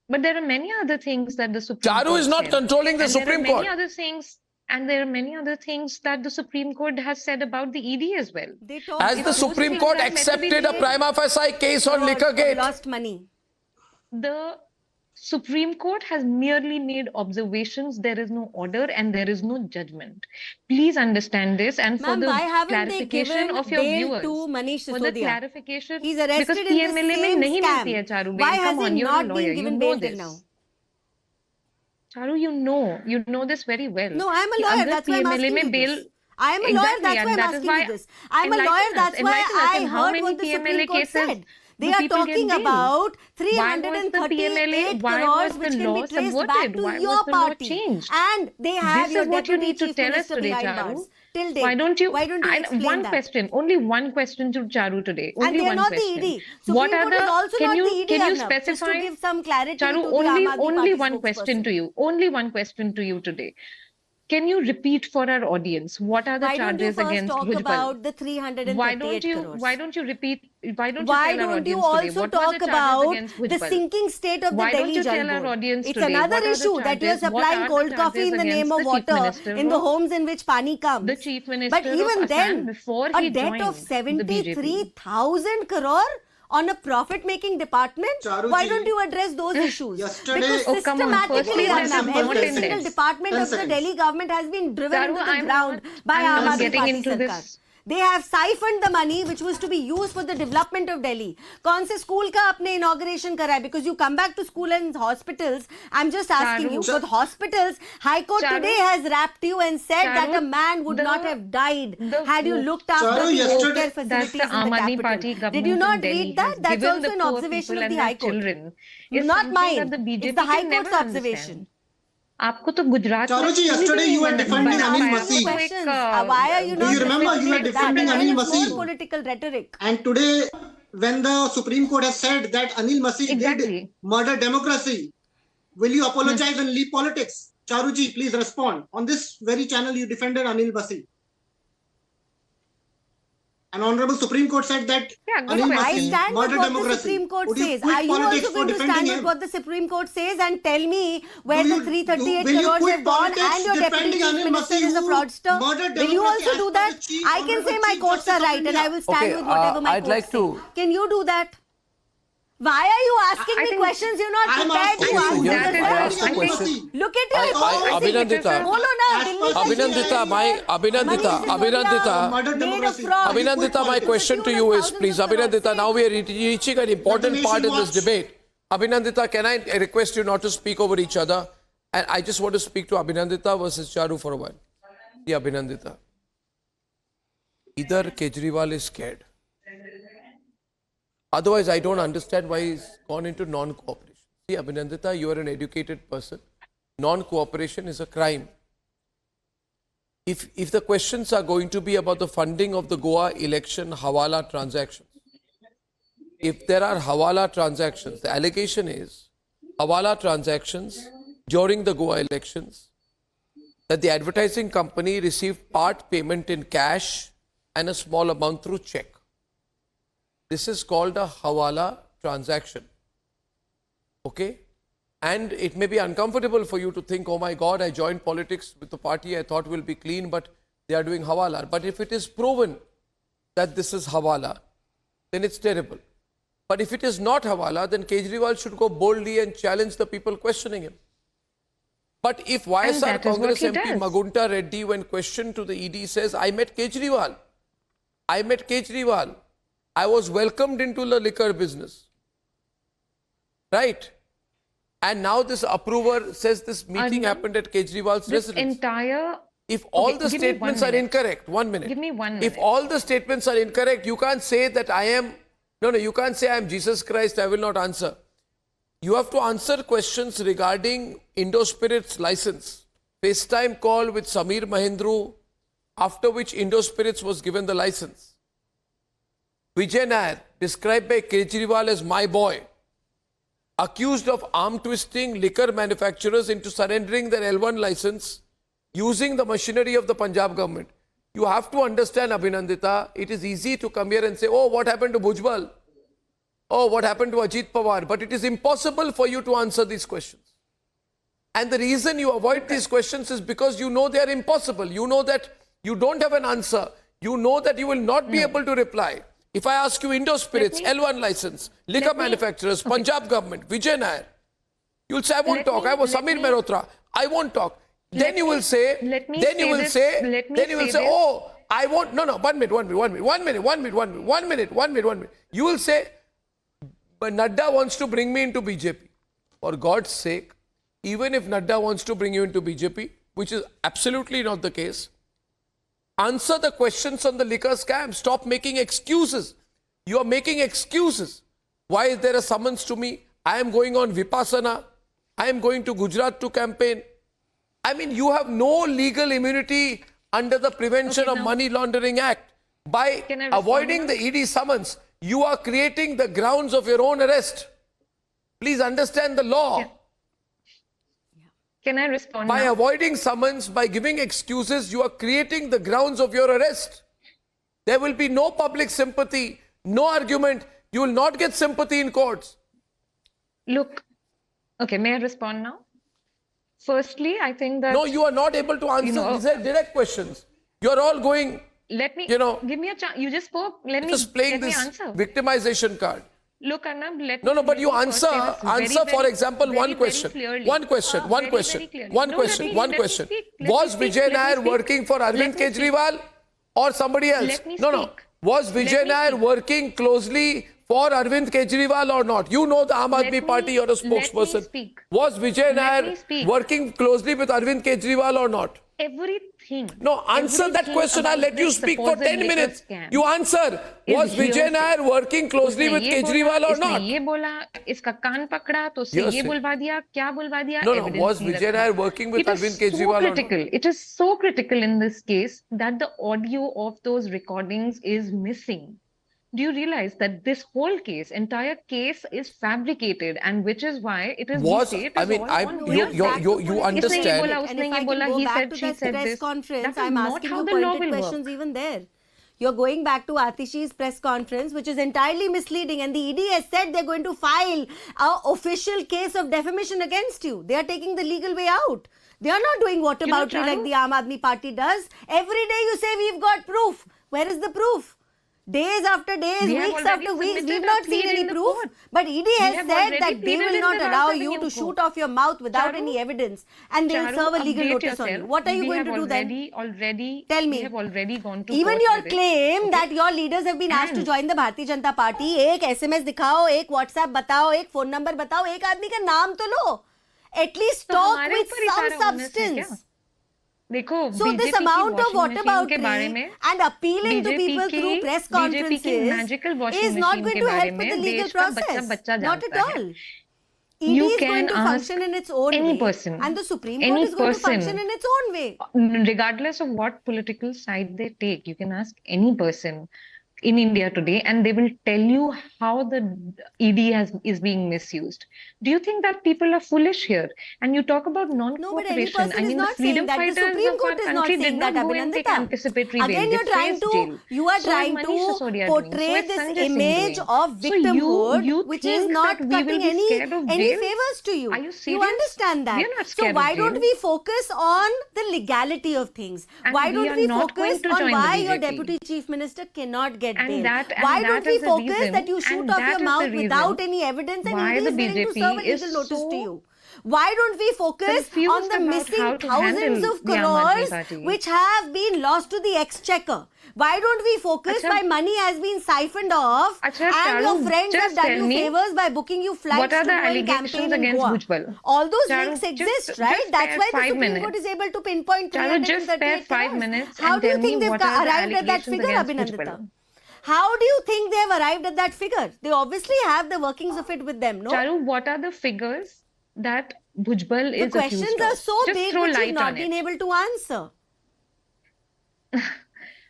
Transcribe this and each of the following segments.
But there are many other things that the Supreme Charu Court is not said. controlling the And there are Supreme many Court. other things, and there are many other things that the Supreme Court has said about the ED as well. They talked Has If the those Supreme things Court are meant to be accepted a made, prima facie case on crores of Liquorgate? lost money. the Supreme Court has merely made observations. There is no order and there is no judgment. Please understand this. And for Ma'am, the why haven't they clarification given of your bail viewers, to Manish for the Sisodia? clarification, He's because arrested in the PMLA same mein nahi milti scam. hai, Charu Why bail. has Come on, he you're a not lawyer. been You given know bail till this. now? Charu, you know this very well. No, I'm a कि lawyer. अगर That's why I'm PMLA asking में you bail, this. I am a lawyer. That's why I'm asking you this. I'm a lawyer. That's why I heard what the Supreme Court said. They are talking about 338 crores which can be traced back to your party. And they have This your is what you deputy need to chief tell us minister today, behind Charu. bars. Till date. Why don't you explain one that? question, only one question to Charu today. And Only they are one not question. the ED. What Supreme are Court is the also can not you the ED, can you Arnab, just to specify, give some clarity Charu, to the Aam Aadmi only Party one question spokesperson. to you. Only one question to you today. Can you repeat for our audience what are the Why don't you charges first against talk Bhujbal? about the 338 crores? Why don't you repeat? Why don't you Why tell our don't you audience today also what were talk the charges about against the Bhujbal? sinking state of the Why don't Delhi you Jal tell our Board? audience It's today another what are the issue that you are charges- what supplying are the cold coffee charges in the against name of the Chief water Minister in the of- homes in which pani comes. the Chief Minister But even of then, Assam before a he debt of joined the BJP. 73,000 crore on a profit-making department? Charu Why ji, don't you address those issues? yesterday- Because Oh, come on. systematically, Firstly, one Arnab, simple every question. single department 10 of the seconds. Delhi government has been driven Charu, into the I'm ground not- by I'm Aam not Aadmi getting Party into Sarkar. this. They have siphoned the money which was to be used for the development of Delhi. कौन से school का आपने inauguration करा है? Because you come back to school and hospitals. I'm just asking Charu. you. For the hospitals, High Court Charu. today has wrapped you and said Charu, that a man would the- not have died the- had you looked after Charu, the yesterday- healthcare facilities That's the in Aam the Aadmi Party capital. government Did you not in Delhi read that? has That's given also the an poor observation people of the and High their Court. children is Not something mine. that the BJP It's the High can Court's never observation. understand. आपको तो Gujarat Charu में ji, yesterday you were नहीं defending बना Anil पाया। Masih. तो एक, Why are you Do not you remember you were that? defending That Anil is more Masih? political rhetoric. And today, when the Supreme Court has said that Anil Masih did Exactly. murder democracy, will you apologize and leave politics? Charu ji, please respond. On this very channel, you defended Anil Masih. An honorable Supreme Court said that Yeah, good Anil question. I Masih stand with murdered what the democracy. Supreme Court Would you says. quit Are you politics also for going to defending stand with him? what the Supreme Court says and tell me where Do the you- 338 will you crores quit have gone politics and your deputy defending chief Anil minister Masih is a who fraudster? murdered Will you democracy also as do per that? the Chief I can say Honorable my Chief courts Justice are of right and India? I will stand Okay, with whatever my I'd courts like to- say. Can you do that? Why are you asking I me think- questions you're not I'm prepared asking to you, answer? here, that is- I asked a I think- question. Look at your Abhinandita. Bolo na, As Delhi per ka Abhinandita, CID my hai. Abhinandita, Manish Sisodia Abhinandita. Murdered made a democracy. fraud. Abhinandita, my question to you is, please, Abhinandita, now we are reaching an important part in this debate. Abhinandita, can I request you not to speak over each other? And I just want to speak to Abhinandita versus Charu for a while. Yeah, Abhinandita. Either Kejriwal is scared. Otherwise, I don't understand why he's gone into non-cooperation. See, Abhinandita, you are an educated person. Non-cooperation is a crime. If the questions are going to be about the funding of the Goa election Hawala transactions, if there are Hawala transactions, the allegation is Hawala transactions during the Goa elections, that the advertising company received part payment in cash and a small amount through check. This is called a Hawala transaction. Okay? And it may be uncomfortable for you to think, oh my God, I joined politics with the party I thought will be clean, but they are doing Hawala. But if it is proven that this is Hawala, then it's terrible. But if it is not Hawala, then Kejriwal should go boldly and challenge the people questioning him. But if YSR that is what Congress he MP does. Magunta Reddy, when questioned to the ED, says, I met Kejriwal. I met Kejriwal. I was welcomed into the liquor business. Right? And now this approver says this meeting Arnab, happened at Kejriwal's This residence. entire If all Okay, the give me 1 statements are minute. incorrect, 1 minute. Give me 1 If minute. all the statements are incorrect, you can't say that I am, no, you can't say I am Jesus Christ, I will not answer. You have to answer questions regarding Indospirit's license. FaceTime call with Samir Mahindru, after which Indospirits was given the license. Vijay Nair, described by Kejriwal as my boy, accused of arm twisting liquor manufacturers into surrendering their L1 license using the machinery of the Punjab government. You have to understand, Abhinandita, it is easy to come here and say, oh, what happened to Bhujbal? oh, what happened to Ajit Pawar? But it is impossible for you to answer these questions. And the reason you avoid these questions is because you know they are impossible. You know that you don't have an answer. You know that you will not be able to reply. If I ask you Indo Spirits, L1 license, liquor manufacturers, Punjab government, Vijay Nair, you will say, I won't talk. I was Samir Mehrotra. I won't talk. Then you will say, oh, I won't. No, 1 minute. You will say, but Nadda wants to bring me into BJP. For God's sake, even if Nadda wants to bring you into BJP, which is absolutely not the case, answer the questions on the liquor scam. Stop making excuses. You are making excuses. Why is there a summons to me? I am going on Vipassana. I am going to Gujarat to campaign. I mean, you have no legal immunity under the Prevention of Money Laundering Act. By avoiding the ED summons, you are creating the grounds of your own arrest. Please understand the law. Can I respond By now? avoiding summons, by giving excuses, you are creating the grounds of your arrest. There will be no public sympathy, no argument. You will not get sympathy in courts. Look, okay, may I respond now? Firstly, I think that... No, you are not able to answer. These are direct questions. You are all going, let me, give me a chance. You just spoke. Let me answer. Victimization card. Look, Arnab, No, but you answer, for example, one question. One question. Was Vijay Nair working for Arvind Kejriwal or somebody else? No. Was Vijay Nair working closely for Arvind Kejriwal or not? You know the Aam Aadmi Party, you're a spokesperson. Was Vijay Nair working closely with Arvind Kejriwal or not? Everything. No, answer that question. I'll let you speak for 10 minutes. You answer. Was Vijay Nair working closely with Kejriwal or not? ये बोला, इसका कान पकड़ा, तो उससे ये बुलवा दिया, क्या बुलवा दिया? No. Was Vijay Nair working with Arvind Kejriwal or not? It is so critical in this case that the audio of those recordings is missing. Do you realize that this whole case, entire case, is fabricated, and which is why it is? You understand? And if I can go back to the press conference, I'm asking you pointed questions even there. You're going back to Atishi's press conference, which is entirely misleading, and the ED has said they're going to file an official case of defamation against you. They are taking the legal way out. They are not doing whataboutery like the Aam Aadmi Party does. Every day you say we've got proof. Where is the proof? Days after days, weeks after weeks, we've not seen any proof. But ED has said that they will not allow you to shoot off your mouth without any evidence, and they will serve a legal notice on you. What are you going to do then? Tell me. Even your claim that your leaders have been asked to join the Bharatiya Janata Party, एक SMS दिखाओ, एक WhatsApp बताओ, एक phone number बताओ, एक आदमी का नाम तो लो. At least talk with some substance. So this amount of whataboutery and appealing to people through press conferences is not going to help with the legal process. Not at all. ED is going to function in its own way, and the Supreme Court is going to function in its own way. Regardless of what political side they take, you can ask any person in India today, and they will tell you how the ED is being misused. Do you think that people are foolish here? And you talk about non-cooperation. I mean, the freedom fighters of our country did not go and take anticipatory bail. Again, you are trying to portray this image of victimhood, which is not cutting any favors to you. Are you serious? You understand that? So why don't we focus on the legality of things? Why don't we focus on why your deputy chief minister cannot get bail? Why don't we focus that you shoot off your mouth without any evidence and he is willing to serve a legal notice to you? Why don't we focus on the missing thousands of crores which have been lost to the exchequer? Why don't we focus by money has been siphoned off and your friends have done you favors by booking you flights to go and campaign in Goa? All those links exist, right? That's why the Supreme Court is able to pinpoint 338 crores. How do you think they've arrived at that figure, Abhinandita? How do you think they have arrived at that figure? They obviously have the workings of it with them, no? Charu, what are the figures that Bhujbal is accused of? The questions are so big which you've not been able to answer.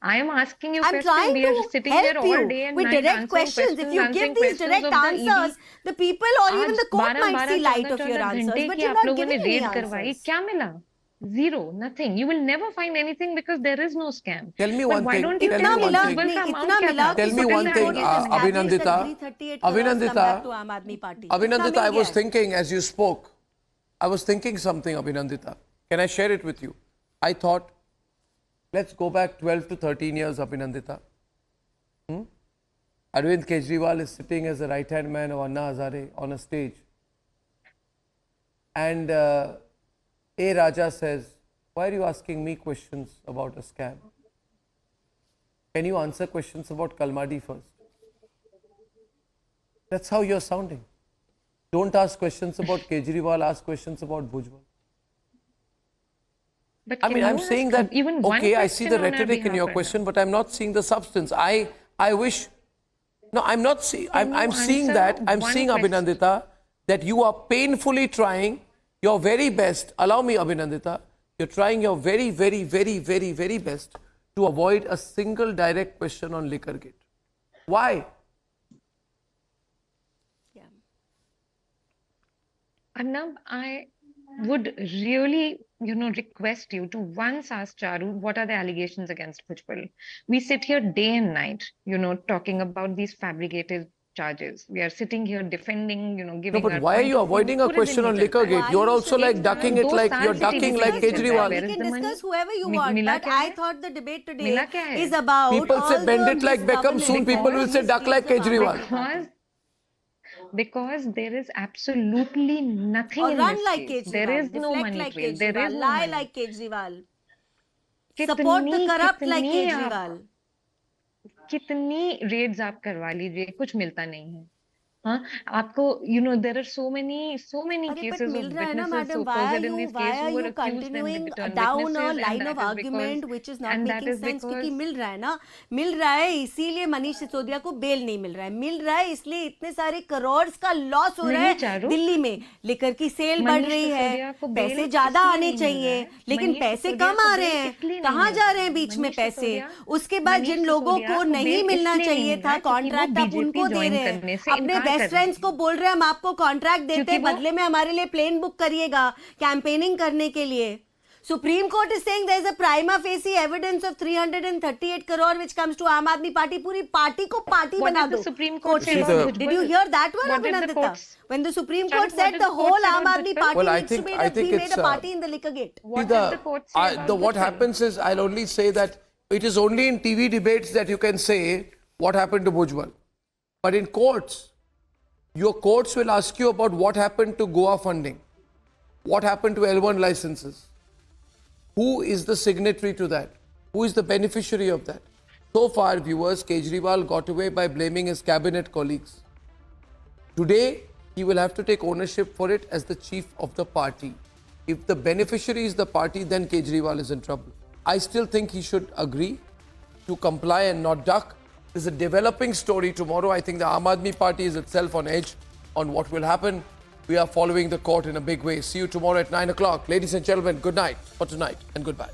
I am asking you questions. I'm trying we are sitting help here all day and with direct questions. If you give these direct answers, the people or even the court might see light of your answers, but you're not giving any answers. क्या मिला? Zero, nothing. You will never find anything because there is no scam. Tell me But one why thing. don't you Tell tell me one me thing. Tell me one thing, Abhinandita. Abhinandita, I was thinking as you spoke, I was thinking something, Abhinandita. Can I share it with you? I thought, let's go back 12 to 13 years, Abhinandita. Arvind Kejriwal is sitting as the right-hand man of Anna Hazare on a stage. And A. Raja says, why are you asking me questions about a scam? Can you answer questions about Kalmadi first? That's how you're sounding. Don't ask questions about Kejriwal, ask questions about Bhujbal. But I mean, I'm saying that, even okay, I see the rhetoric in your question, but I'm not seeing the substance. I wish, no, I'm not seeing, I'm seeing that, I'm seeing, Abhinandita, that you are painfully trying your very best. Allow me, Abhinandita, you're trying your very, very, very, very, very best to avoid a single direct question on Liquorgate. Why? Yeah. Arnab, I would really, request you to once ask Charu what are the allegations against Bhujbal. We sit here day and night, talking about these fabricated charges. We are sitting here defending, giving. No, but why are you avoiding a question on Liquorgate? You're also like ducking it, like you're ducking like Kejriwal. We can discuss whoever you want, but I thought the debate today is about. People say bend it like Beckham, soon people will say duck like Kejriwal. Because there is absolutely nothing Or in run this like case. Kejriwal, There is no deflect money like trail. Kejriwal, There is no lie money. like Kejriwal, support the corrupt like Kejriwal. कितनी Reds आप करवा लीजिए कुछ मिलता नहीं है हाँ आपको there are so many cases of witnesses supposed in these cases who were accused and returned down a witnesses line of argument which is not making sense क्योंकि मिल रहा है इसीलिए मनीष सिसोदिया को बेल नहीं मिल रहा है इसलिए इतने सारे करोड़ का लॉस हो रहा है दिल्ली में लिकर की सेल बढ़ रही है पैसे ज्यादा आने चाहिए लेकिन पैसे कम आ रहे हैं कहाँ जा रहे हैं बीच में पैसे उसके बाद जिन लोगों को नहीं मिलना चाहिए था कॉन्ट्रैक्ट आप उनको दे रहे हैं अपने बेस्ट फ्रेंड्स को बोल रहे हैं हम आपको कॉन्ट्रैक्ट देते हैं बदले में हमारे लिए प्लेन बुक करिएगा कैंपेनिंग करने के लिए Supreme Court is saying there is a prima facie evidence of 338 crore which comes to Aam Aadmi Party. पूरी पार्टी को पार्टी बना दो. Supreme Court said Did you hear that one, Abhinandita? When the Supreme Court said the whole Aam Aadmi Party needs to be made a party in the Liquorgate. What happens is, I'll only say that it is only in TV debates that you can say what happened to Bhujbal. But in courts, your courts will ask you about what happened to Goa funding, what happened to L1 licenses. Who is the signatory to that? Who is the beneficiary of that? So far, viewers, Kejriwal got away by blaming his cabinet colleagues. Today, he will have to take ownership for it as the chief of the party. If the beneficiary is the party, then Kejriwal is in trouble. I still think he should agree to comply and not duck. There's a developing story tomorrow. I think the Aam Aadmi Party is itself on edge on what will happen. We are following the court in a big way. See you tomorrow at 9 o'clock. Ladies and gentlemen, good night for tonight and goodbye.